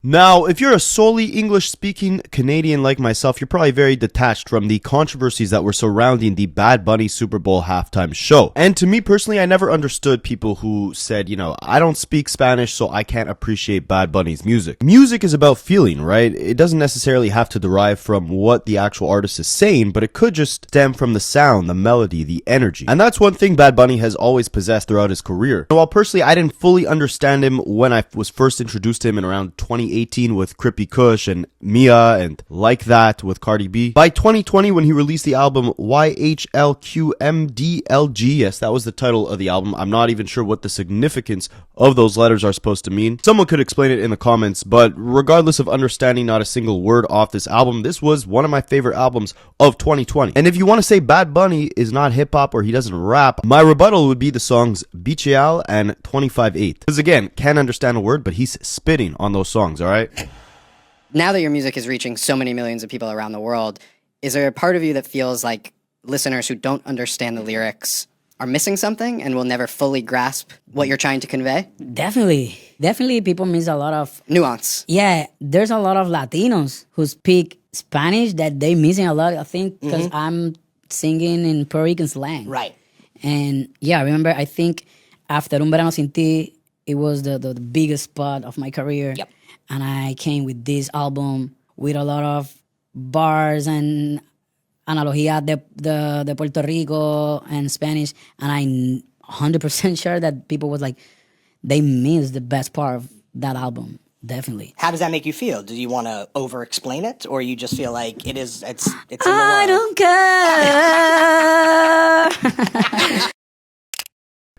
Now, if you're a solely English-speaking Canadian like myself, you're probably very detached from the controversies that were surrounding the Bad Bunny Super Bowl halftime show. And to me personally, I never understood people who said, I don't speak Spanish, so I can't appreciate Bad Bunny's music. Music is about feeling, right? It doesn't necessarily have to derive from what the actual artist is saying, but it could just stem from the sound, the melody, the energy. And that's one thing Bad Bunny has always possessed throughout his career. So while personally, I didn't fully understand him when I was first introduced to him in around 2018 with Crippy Kush and Mia and Like That with Cardi B. By 2020, when he released the album YHLQMDLG, yes, that was the title of the album. I'm not even sure what the significance of those letters are supposed to mean. Someone could explain it in the comments, but regardless of understanding not a single word off this album, this was one of my favorite albums of 2020. And if you want to say Bad Bunny is not hip-hop or he doesn't rap, my rebuttal would be the songs Bicheal and 25-8. Because again, can't understand a word, but he's spitting on those songs, alright? Now that your music is reaching so many millions of people around the world, is there a part of you that feels like listeners who don't understand the lyrics are missing something and will never fully grasp what you're trying to convey? Definitely. Definitely people miss a lot of nuance. Yeah, there's a lot of Latinos who speak Spanish that they missing a lot, I think, because I'm singing in Puerto Rican slang. Right. And yeah, I remember, I think after Un Verano Sin Ti, it was the biggest spot of my career. Yep. And I came with this album with a lot of bars and analogía de Puerto Rico and Spanish. And I'm 100% sure that people was like, they missed the best part of that album. Definitely. How does that make you feel? Do you want to over-explain it, or you just feel like it's in the I don't care.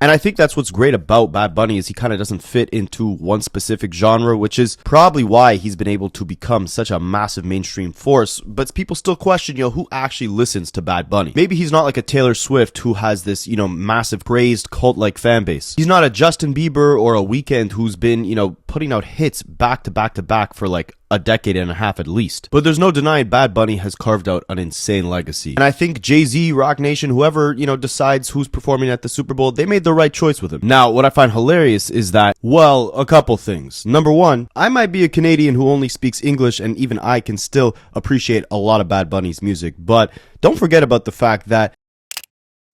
And I think that's what's great about Bad Bunny is he kind of doesn't fit into one specific genre, which is probably why he's been able to become such a massive mainstream force. But people still question, who actually listens to Bad Bunny? Maybe he's not like a Taylor Swift who has this, massive crazed cult-like fan base. He's not a Justin Bieber or a Weeknd who's been, putting out hits back to back to back for like a decade and a half at least. But there's no denying Bad Bunny has carved out an insane legacy. And I think Jay-Z, Rock Nation, whoever, decides who's performing at the Super Bowl, they made the right choice with him. Now, what I find hilarious is that, well, a couple things. Number one, I might be a Canadian who only speaks English, and even I can still appreciate a lot of Bad Bunny's music. But don't forget about the fact that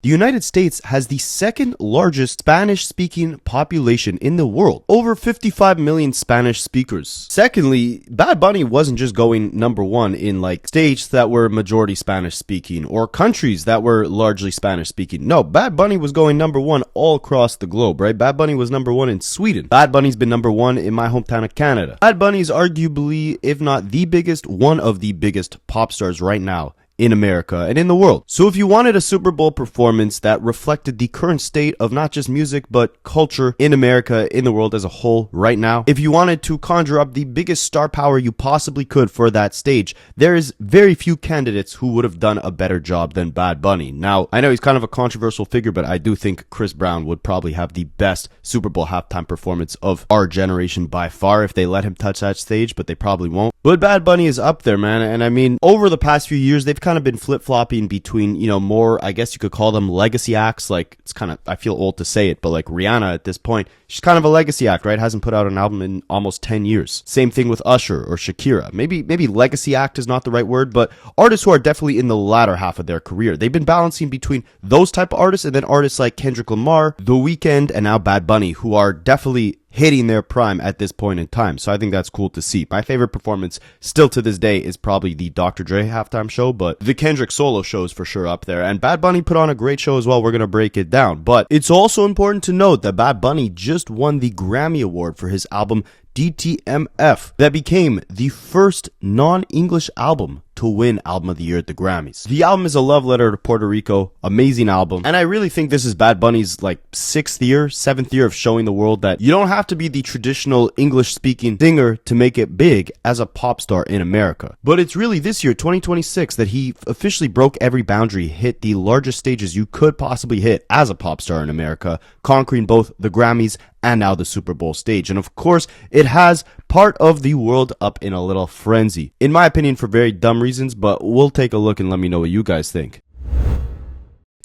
the United States has the second largest Spanish-speaking population in the world. Over 55 million Spanish speakers. Secondly, Bad Bunny wasn't just going number one in like states that were majority Spanish-speaking or countries that were largely Spanish-speaking. No, Bad Bunny was going number one all across the globe, right? Bad Bunny was number one in Sweden. Bad Bunny's been number one in my hometown of Canada. Bad Bunny is arguably, if not the biggest, one of the biggest pop stars right now in America and in the world. So if you wanted a Super Bowl performance that reflected the current state of not just music but culture in America, in the world as a whole right now, if you wanted to conjure up the biggest star power you possibly could for that stage, there is very few candidates who would have done a better job than Bad Bunny. Now, I know he's kind of a controversial figure, but I do think Chris Brown would probably have the best Super Bowl halftime performance of our generation by far if they let him touch that stage, but they probably won't. But Bad Bunny is up there, man. And I mean, over the past few years, they've kind of been flip-flopping between, more, I guess you could call them legacy acts. Like, it's kind of, I feel old to say it, but like Rihanna at this point, she's kind of a legacy act, right? Hasn't put out an album in almost 10 years. Same thing with Usher or Shakira. Maybe legacy act is not the right word, but artists who are definitely in the latter half of their career. They've been balancing between those type of artists and then artists like Kendrick Lamar, The Weeknd, and now Bad Bunny, who are definitely hitting their prime at this point in time. So I think that's cool to see. My favorite performance still to this day is probably the Dr. Dre halftime show, but the Kendrick solo show is for sure up there. And Bad Bunny put on a great show as well. We're going to break it down. But it's also important to note that Bad Bunny just won the Grammy Award for his album DTMF that became the first non-English album to win Album of the Year at the Grammys. The album is a love letter to Puerto Rico, amazing album, and I really think this is Bad Bunny's like 7th year of showing the world that you don't have to be the traditional English-speaking singer to make it big as a pop star in America. But it's really this year, 2026, that he officially broke every boundary, hit the largest stages you could possibly hit as a pop star in America, conquering both the Grammys and now the Super Bowl stage. And of course, it has part of the world up in a little frenzy. In my opinion, for very dumb reasons, but we'll take a look and let me know what you guys think.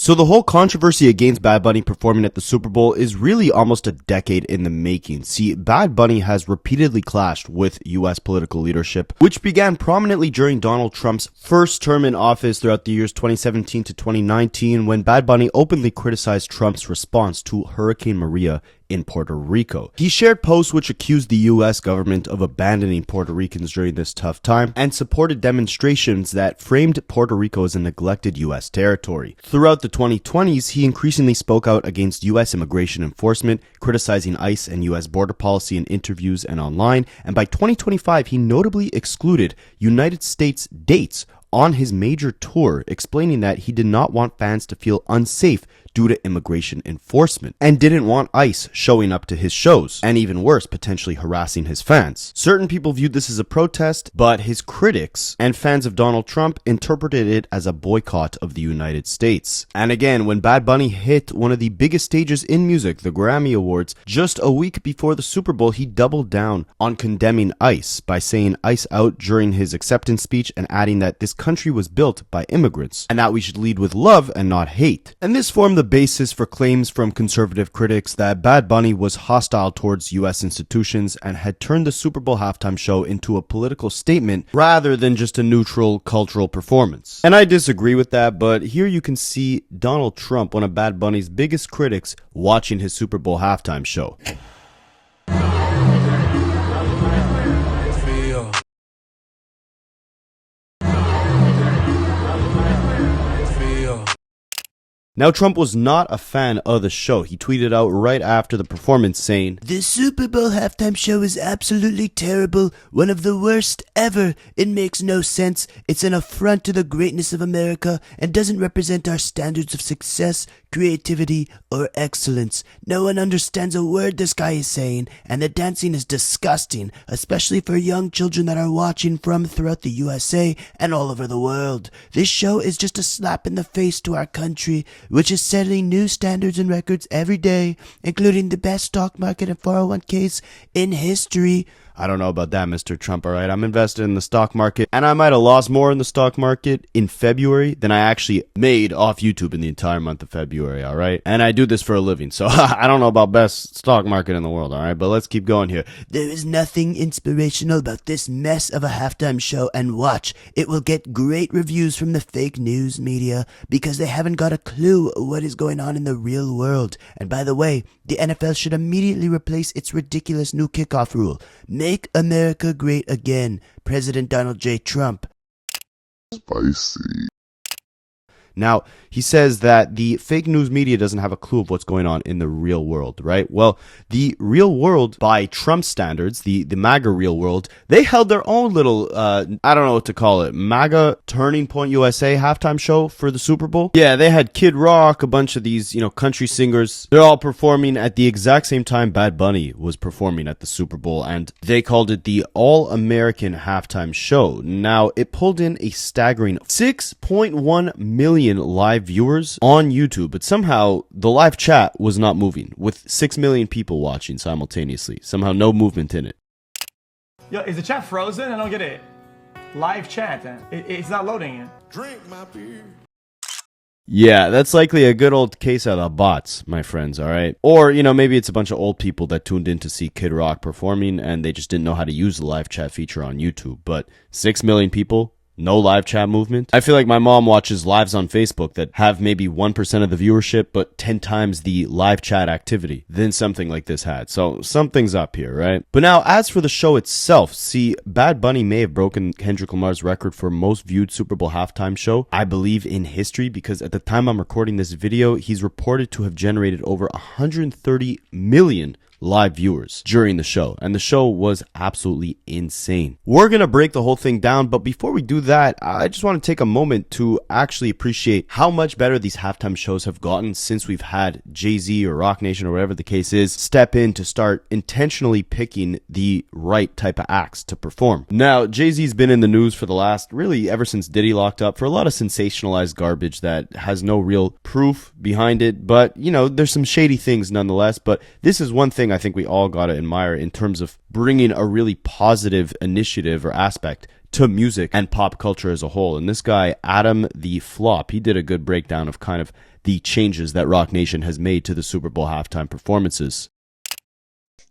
So the whole controversy against Bad Bunny performing at the Super Bowl is really almost a decade in the making. See, Bad Bunny has repeatedly clashed with US political leadership, which began prominently during Donald Trump's first term in office throughout the years 2017 to 2019, when Bad Bunny openly criticized Trump's response to Hurricane Maria in Puerto Rico. He shared posts which accused the US government of abandoning Puerto Ricans during this tough time and supported demonstrations that framed Puerto Rico as a neglected US territory. Throughout the 2020s, he increasingly spoke out against US immigration enforcement, criticizing ICE and US border policy in interviews and online, and by 2025, he notably excluded United States dates on his major tour, explaining that he did not want fans to feel unsafe due to immigration enforcement and didn't want ICE showing up to his shows, and even worse, potentially harassing his fans. Certain people viewed this as a protest, but his critics and fans of Donald Trump interpreted it as a boycott of the United States. And again, when Bad Bunny hit one of the biggest stages in music, the Grammy Awards, just a week before the Super Bowl, he doubled down on condemning ICE by saying ICE out during his acceptance speech and adding that this country was built by immigrants and that we should lead with love and not hate. And this formed the basis for claims from conservative critics that Bad Bunny was hostile towards US institutions and had turned the Super Bowl halftime show into a political statement rather than just a neutral cultural performance. And I disagree with that, but here you can see Donald Trump, one of Bad Bunny's biggest critics, watching his Super Bowl halftime show. Now, Trump was not a fan of the show. He tweeted out right after the performance saying, "The Super Bowl halftime show is absolutely terrible, one of the worst ever. It makes no sense. It's an affront to the greatness of America and doesn't represent our standards of success, creativity, or excellence. No one understands a word this guy is saying, and the dancing is disgusting, especially for young children that are watching from throughout the USA and all over the world. This show is just a slap in the face to our country, which is setting new standards and records every day, including the best stock market and 401ks in history." I don't know about that, Mr. Trump, alright? I'm invested in the stock market, and I might have lost more in the stock market in February than I actually made off YouTube in the entire month of February, alright? And I do this for a living, so I don't know about best stock market in the world, alright? But let's keep going here. "There is nothing inspirational about this mess of a halftime show, and watch, it will get great reviews from the fake news media because they haven't got a clue what is going on in the real world. And by the way, the NFL should immediately replace its ridiculous new kickoff rule. Make America great again, President Donald J. Trump." Spicy. Now, he says that the fake news media doesn't have a clue of what's going on in the real world, right? Well, the real world, by Trump standards, the MAGA real world, they held their own little, I don't know what to call it, MAGA Turning Point USA halftime show for the Super Bowl. Yeah, they had Kid Rock, a bunch of these, country singers. They're all performing at the exact same time Bad Bunny was performing at the Super Bowl, and they called it the All-American Halftime Show. Now, it pulled in a staggering 6.1 million live viewers on YouTube, but somehow the live chat was not moving, with 6 million people watching simultaneously. Somehow no movement in it. Yo, is the chat frozen? I don't get it. Live chat. It's not loading it. Drink my beer. Yeah, that's likely a good old case of the bots, my friends, alright? Or, maybe it's a bunch of old people that tuned in to see Kid Rock performing and they just didn't know how to use the live chat feature on YouTube. But 6 million people? No live chat movement? I feel like my mom watches lives on Facebook that have maybe 1% of the viewership, but 10 times the live chat activity than something like this had. So something's up here, right? But now, as for the show itself, see, Bad Bunny may have broken Kendrick Lamar's record for most viewed Super Bowl halftime show, I believe, in history, because at the time I'm recording this video, he's reported to have generated over 130 million live viewers during the show, and the show was absolutely insane. We're gonna break the whole thing down, but before we do that, I just want to take a moment to actually appreciate how much better these halftime shows have gotten since we've had Jay-Z or Rock Nation or whatever the case is step in to start intentionally picking the right type of acts to perform. Now, Jay-Z's been in the news for the last, really ever since Diddy locked up, for a lot of sensationalized garbage that has no real proof behind it, but there's some shady things nonetheless. But this is one thing I think we all gotta admire in terms of bringing a really positive initiative or aspect to music and pop culture as a whole. And this guy, Adam the Flop, he did a good breakdown of kind of the changes that Roc Nation has made to the Super Bowl halftime performances.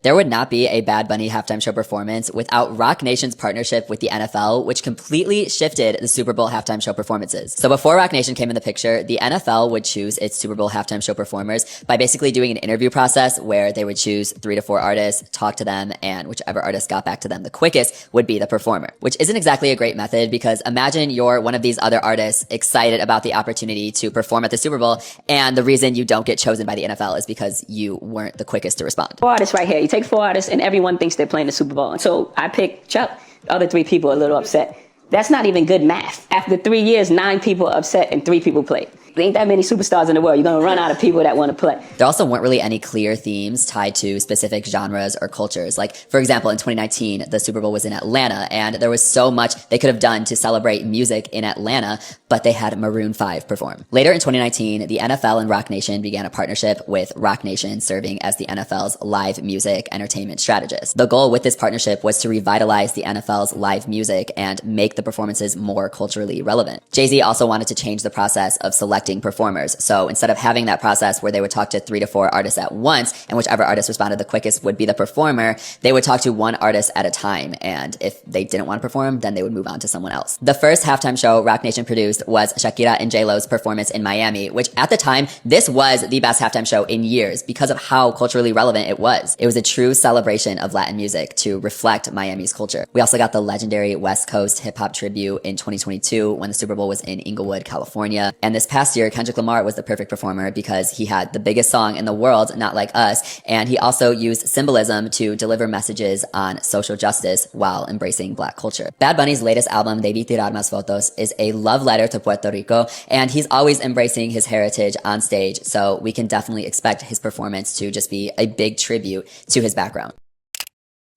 There would not be a Bad Bunny halftime show performance without Roc Nation's partnership with the NFL, which completely shifted the Super Bowl halftime show performances. So before Roc Nation came in the picture, the NFL would choose its Super Bowl halftime show performers by basically doing an interview process where they would choose 3 to 4 artists, talk to them, and whichever artist got back to them the quickest would be the performer, which isn't exactly a great method because imagine you're one of these other artists excited about the opportunity to perform at the Super Bowl, and the reason you don't get chosen by the NFL is because you weren't the quickest to respond. 4 artists right here. You take 4 artists and everyone thinks they're playing the Super Bowl. And so I picked Chuck. The other 3 people are a little upset. That's not even good math. After 3 years, 9 people are upset and 3 people played. There ain't that many superstars in the world. You're going to run out of people that want to play. There also weren't really any clear themes tied to specific genres or cultures. Like, for example, in 2019, the Super Bowl was in Atlanta, and there was so much they could have done to celebrate music in Atlanta, but they had Maroon 5 perform. Later in 2019, the NFL and Roc Nation began a partnership with Roc Nation serving as the NFL's live music entertainment strategist. The goal with this partnership was to revitalize the NFL's live music and make the performances more culturally relevant. Jay-Z also wanted to change the process of selecting performers. So instead of having that process where they would talk to 3 to 4 artists at once, and whichever artist responded the quickest would be the performer, they would talk to one artist at a time. And if they didn't want to perform, then they would move on to someone else. The first halftime show Roc Nation produced was Shakira and J-Lo's performance in Miami, which at the time, this was the best halftime show in years because of how culturally relevant it was. It was a true celebration of Latin music to reflect Miami's culture. We also got the legendary West Coast hip hop tribute in 2022 when the Super Bowl was in Inglewood, California. And this past year, Kendrick Lamar was the perfect performer because he had the biggest song in the world, Not Like Us, and he also used symbolism to deliver messages on social justice while embracing Black culture. Bad Bunny's latest album, Debí Tirar Más Fotos, is a love letter to Puerto Rico, and he's always embracing his heritage on stage, so we can definitely expect his performance to just be a big tribute to his background.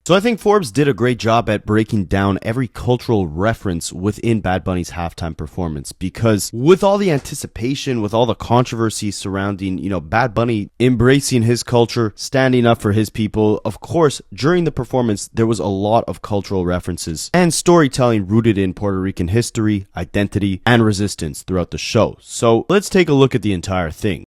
So I think Forbes did a great job at breaking down every cultural reference within Bad Bunny's halftime performance, because with all the anticipation, with all the controversy surrounding, Bad Bunny embracing his culture, standing up for his people, of course, during the performance, there was a lot of cultural references and storytelling rooted in Puerto Rican history, identity, and resistance throughout the show. So let's take a look at the entire thing.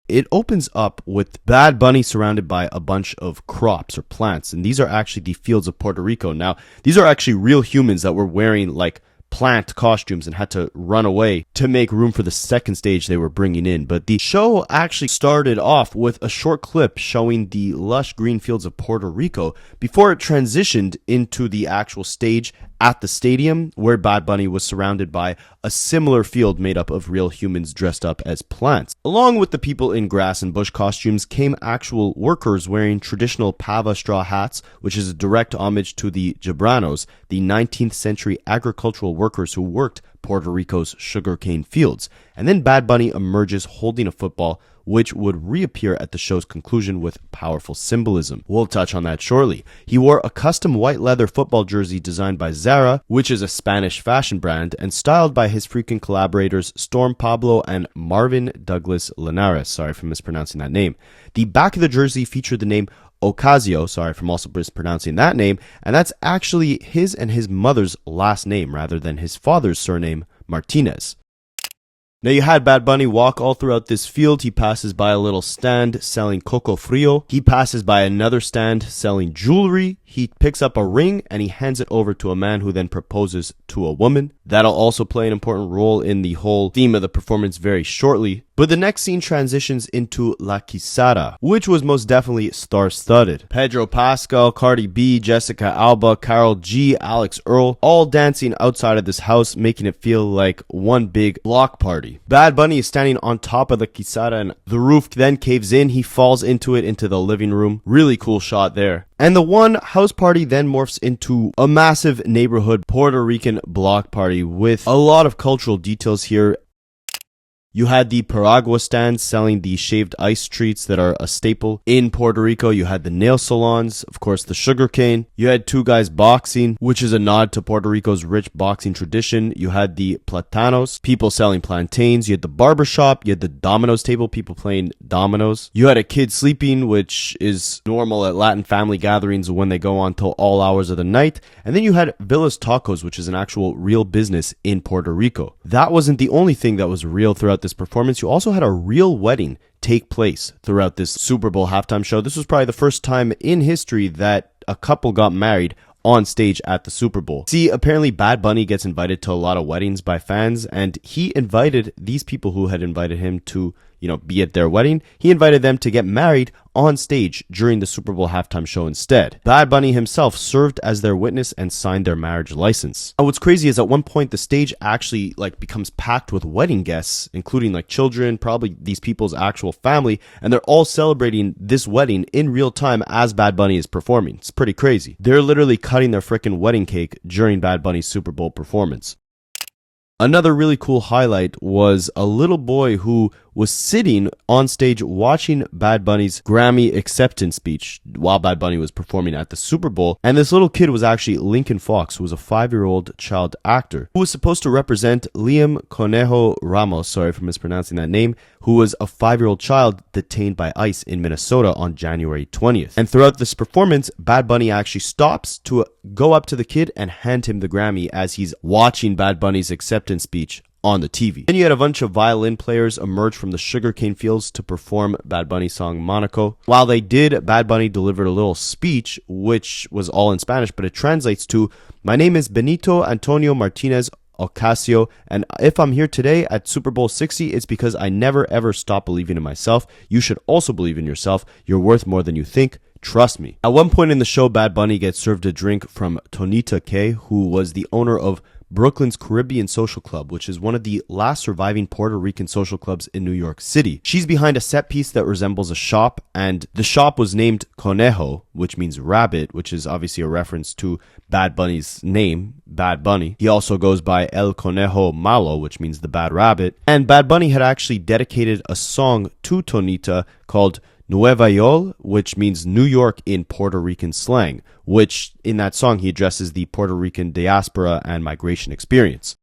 It opens up with Bad Bunny surrounded by a bunch of crops or plants, and these are actually the fields of Puerto Rico. Now, these are actually real humans that were wearing like plant costumes and had to run away to make room for the second stage they were bringing in. But the show actually started off with a short clip showing the lush green fields of Puerto Rico before it transitioned into the actual stage at the stadium where Bad Bunny was surrounded by a similar field made up of real humans dressed up as plants. Along with the people in grass and bush costumes came actual workers wearing traditional pava straw hats, which is a direct homage to the Jabranos, the 19th century agricultural workers who worked Puerto Rico's sugarcane fields. And then Bad Bunny emerges holding a football, which would reappear at the show's conclusion with powerful symbolism. We'll touch on that shortly. He wore a custom white leather football jersey designed by Zara, which is a Spanish fashion brand, and styled by his frequent collaborators Storm Pablo and Marvin Douglas Linares. Sorry for mispronouncing that name. The back of the jersey featured the name Ocasio, sorry for also mispronouncing that name, and that's actually his and his mother's last name rather than his father's surname, Martinez. Now you had Bad Bunny walk all throughout this field. He passes by a little stand selling coco frio. He passes by another stand selling jewelry. He picks up a ring and he hands it over to a man who then proposes to a woman. That'll also play an important role in the whole theme of the performance very shortly. But the next scene transitions into La Quisada, which was most definitely star-studded. Pedro Pascal, Cardi B, Jessica Alba, Karol G, Alex Earl, all dancing outside of this house, making it feel like one big block party. Bad Bunny is standing on top of the Quisada and the roof then caves in. He falls into it, into the living room. Really cool shot there. And the one house party then morphs into a massive neighborhood Puerto Rican block party with a lot of cultural details here. You had the Piragua stands selling the shaved ice treats that are a staple in Puerto Rico. You had the nail salons, of course, the sugarcane. You had two guys boxing, which is a nod to Puerto Rico's rich boxing tradition. You had the platanos, people selling plantains. You had the barber shop. You had the dominoes table, people playing dominoes. You had a kid sleeping, which is normal at Latin family gatherings when they go on till all hours of the night. And then you had Villas Tacos, which is an actual real business in Puerto Rico. That wasn't the only thing that was real throughout this performance. You also had a real wedding take place throughout this Super Bowl halftime show. This was probably the first time in history that a couple got married on stage at the Super Bowl. See, apparently Bad Bunny gets invited to a lot of weddings by fans, and he invited these people who had invited him to, be at their wedding. He invited them to get married on stage during the Super Bowl halftime show instead. Bad Bunny himself served as their witness and signed their marriage license. And what's crazy is at one point the stage actually becomes packed with wedding guests, including children, probably these people's actual family, and they're all celebrating this wedding in real time as Bad Bunny is performing. It's pretty crazy. They're literally cutting their freaking wedding cake during Bad Bunny's Super Bowl performance. Another really cool highlight was a little boy who was sitting on stage watching Bad Bunny's Grammy acceptance speech while Bad Bunny was performing at the Super Bowl. And this little kid was actually Lincoln Fox, who was a 5-year-old child actor who was supposed to represent Liam Conejo Ramos, sorry for mispronouncing that name, who was a 5-year-old child detained by ICE in Minnesota on January 20th. And throughout this performance, Bad Bunny actually stops to go up to the kid and hand him the Grammy as he's watching Bad Bunny's acceptance speech on the TV. Then you had a bunch of violin players emerge from the sugarcane fields to perform Bad Bunny's song Monaco. While they did, Bad Bunny delivered a little speech, which was all in Spanish, but it translates to, "My name is Benito Antonio Martinez Ocasio, and if I'm here today at Super Bowl 60, it's because I never ever stop believing in myself. You should also believe in yourself. You're worth more than you think. Trust me." At one point in the show, Bad Bunny gets served a drink from Tunechi, who was the owner of Brooklyn's Caribbean Social Club, which is one of the last surviving Puerto Rican social clubs in New York City. She's behind a set piece that resembles a shop, and the shop was named Conejo, which means rabbit, which is obviously a reference to Bad Bunny's name, Bad Bunny. He also goes by El Conejo Malo, which means the bad rabbit. And Bad Bunny had actually dedicated a song to Tonita called Nueva York, which means New York in Puerto Rican slang, which in that song he addresses the Puerto Rican diaspora and migration experience.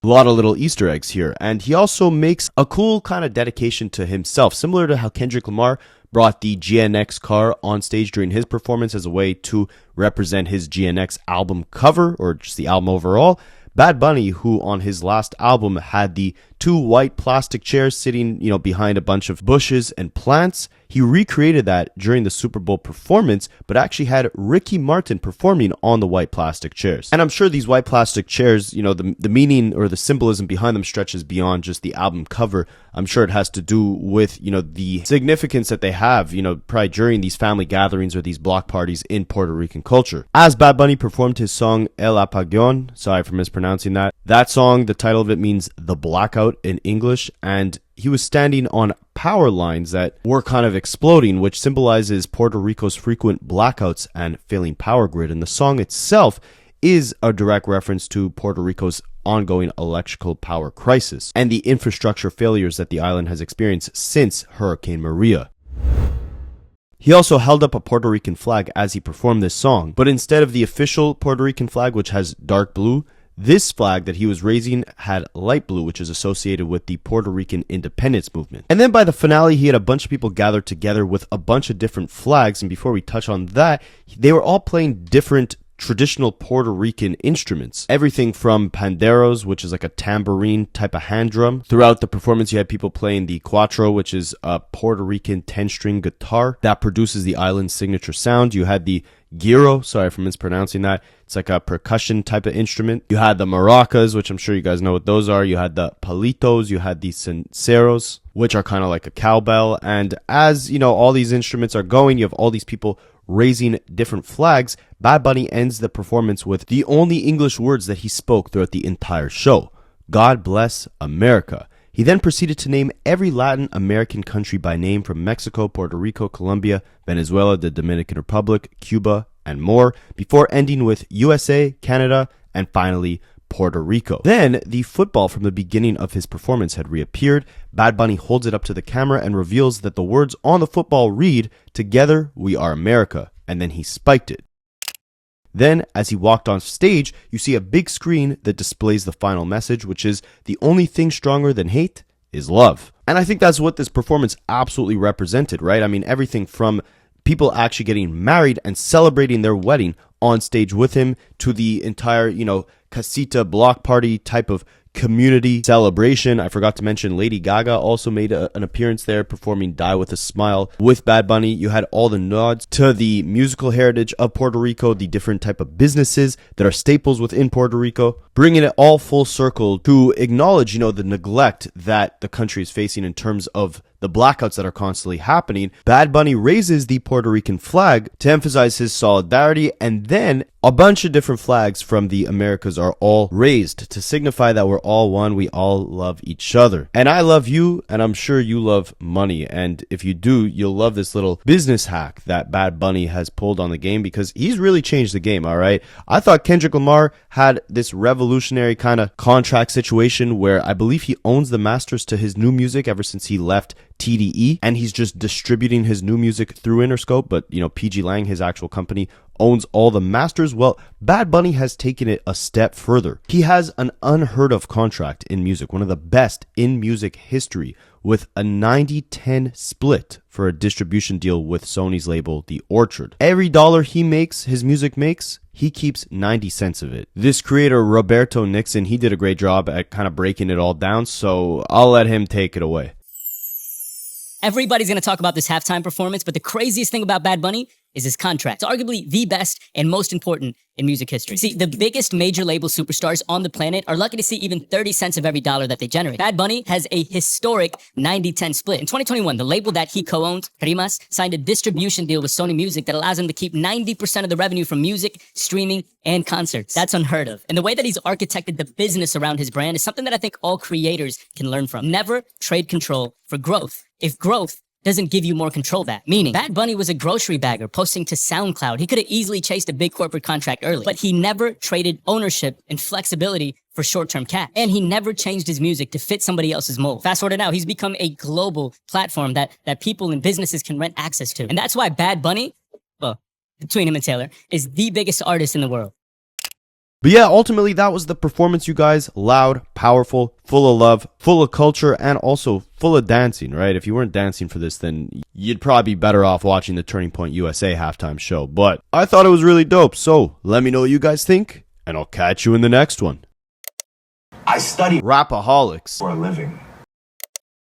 A lot of little Easter eggs here, and he also makes a cool kind of dedication to himself, similar to how Kendrick Lamar brought the GNX car on stage during his performance as a way to represent his GNX album cover, or just the album overall. Bad Bunny, who on his last album had the 2 white plastic chairs sitting, behind a bunch of bushes and plants, he recreated that during the Super Bowl performance, but actually had Ricky Martin performing on the white plastic chairs. And I'm sure these white plastic chairs, the meaning or the symbolism behind them stretches beyond just the album cover. I'm sure it has to do with, the significance that they have, probably during these family gatherings or these block parties in Puerto Rican culture. As Bad Bunny performed his song El Apagón, sorry for mispronouncing that. That song, the title of it means the blackout in English, and he was standing on power lines that were kind of exploding, which symbolizes Puerto Rico's frequent blackouts and failing power grid. And the song itself is a direct reference to Puerto Rico's ongoing electrical power crisis and the infrastructure failures that the island has experienced since Hurricane Maria. He also held up a Puerto Rican flag as he performed this song, but instead of the official Puerto Rican flag, which has dark blue, this flag that he was raising had light blue, which is associated with the Puerto Rican independence movement. And then by the finale, he had a bunch of people gathered together with a bunch of different flags. And before we touch on that, they were all playing different traditional Puerto Rican instruments. Everything from panderos, which is like a tambourine type of hand drum. Throughout the performance, you had people playing the cuatro, which is a Puerto Rican 10-string guitar that produces the island's signature sound. You had the gyro, sorry for mispronouncing that. It's like a percussion type of instrument. You had the maracas, which I'm sure you guys know what those are. You had the palitos, you had the cenceros, which are kind of like a cowbell. And as all these instruments are going, you have all these people raising different flags. Bad Bunny ends the performance with the only English words that he spoke throughout the entire show: God bless America. He then proceeded to name every Latin American country by name, from Mexico, Puerto Rico, Colombia, Venezuela, the Dominican Republic, Cuba, and more, before ending with USA, Canada, and finally Puerto Rico. Then, the football from the beginning of his performance had reappeared. Bad Bunny holds it up to the camera and reveals that the words on the football read, "Together we are America," and then he spiked it. Then, as he walked on stage, you see a big screen that displays the final message, which is, "The only thing stronger than hate is love." And I think that's what this performance absolutely represented, right? I mean, everything from people actually getting married and celebrating their wedding on stage with him to the entire, casita block party type of community celebration. I forgot to mention Lady Gaga also made an appearance there performing Die With A Smile with Bad Bunny. You had all the nods to the musical heritage of Puerto Rico, the different type of businesses that are staples within Puerto Rico, bringing it all full circle to acknowledge, the neglect that the country is facing in terms of the blackouts that are constantly happening. Bad Bunny raises the Puerto Rican flag to emphasize his solidarity, and then a bunch of different flags from the Americas are all raised to signify that we're all one, we all love each other. And I love you, and I'm sure you love money. And if you do, you'll love this little business hack that Bad Bunny has pulled on the game, because he's really changed the game, all right? I thought Kendrick Lamar had this revolutionary kind of contract situation where I believe he owns the masters to his new music ever since he left TDE, and he's just distributing his new music through Interscope, but PG Lang, his actual company, owns all the masters. Well, Bad Bunny has taken it a step further. He has an unheard of contract in music, one of the best in music history, with a 90-10 split for a distribution deal with Sony's label, The Orchard. Every dollar he makes, his music makes, he keeps 90 cents of it. This creator, Roberto Nixon, he did a great job at kind of breaking it all down, so I'll let him take it away. Everybody's going to talk about this halftime performance, but the craziest thing about Bad Bunny is his contract. It's arguably the best and most important in music history. See, the biggest major label superstars on the planet are lucky to see even 30 cents of every dollar that they generate. Bad Bunny has a historic 90-10 split. In 2021, the label that he co-owns, Rimas, signed a distribution deal with Sony Music that allows him to keep 90% of the revenue from music, streaming, and concerts. That's unheard of. And the way that he's architected the business around his brand is something that I think all creators can learn from. Never trade control for growth. If growth doesn't give you more control, that meaning Bad Bunny was a grocery bagger posting to SoundCloud. He could have easily chased a big corporate contract early, but he never traded ownership and flexibility for short-term cash. And he never changed his music to fit somebody else's mold. Fast forward to now, he's become a global platform that people and businesses can rent access to. And that's why Bad Bunny, well, between him and Taylor, is the biggest artist in the world. But yeah, ultimately that was the performance, you guys. Loud, powerful, full of love, full of culture, and also full of dancing, right? If you weren't dancing for this, then you'd probably be better off watching the Turning Point USA halftime show. But I thought it was really dope, so let me know what you guys think, and I'll catch you in the next one. I study Rapaholics for a living.